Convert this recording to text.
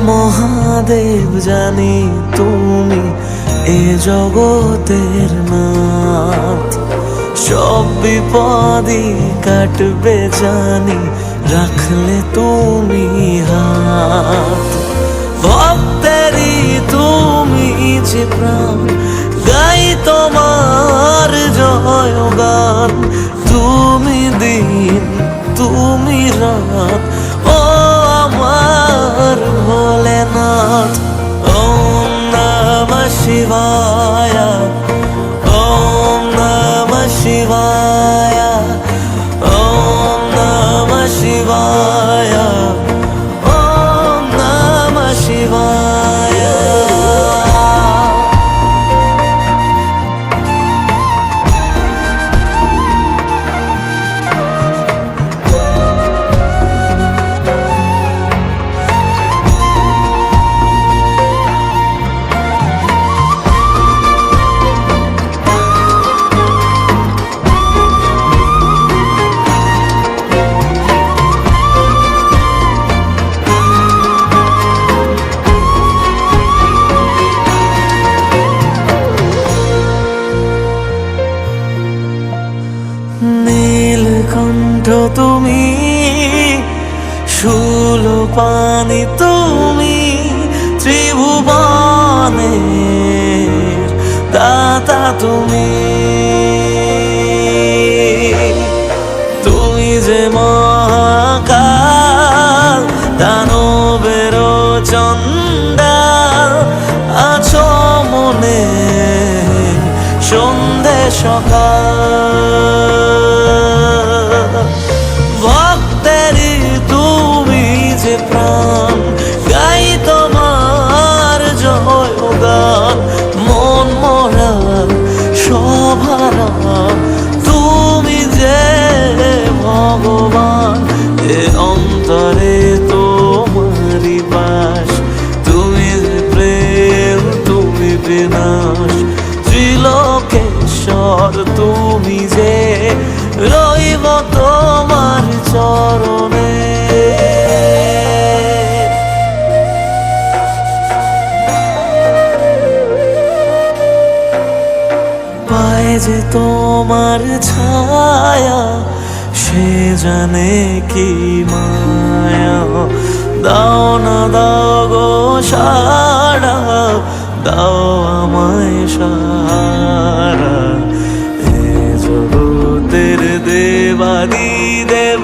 মহাদেব জানি তুমি এ জগতের নাথ, সব বিপদই কাটবে জানি রাখলে তুমি হাত। ভক্তেরই তুমি যে প্রাণ, গাই তোমার জয়গান। তুমি দিন তুমি রাত, ও আমার ভোলেনাথ। ওম নমঃ শিবায়, ওম নমঃ শিবায়, ওম নমঃ শিবায়, ওম নমঃ শিবায়। নীলকণ্ঠ তুমি, শূলপাণি তুমি, ত্রিভুবনের দাতা তুমি। তুমি যে মহাকাল, দানবের চণ্ডাল, আছো মনে সন্ধে সকাল। ভক্তেরই তুমি যে প্রাণ, গাই তোমার জয়গান। মন মরা সভারা তুমি যে ভগবান, এ অন্তরে তোমারি বাস। তুমি যে প্রেম তুমি বিনাশ, ত্রিলোকেশ্বর তুমি যে, রইব তোমার চরণে। পায়ে যে তোমার ছায়া, সে জানে কি মায়া। দাও না দাও গো সাড়া, দাও আমায় সারা। এ জগতের দেবাদিদেব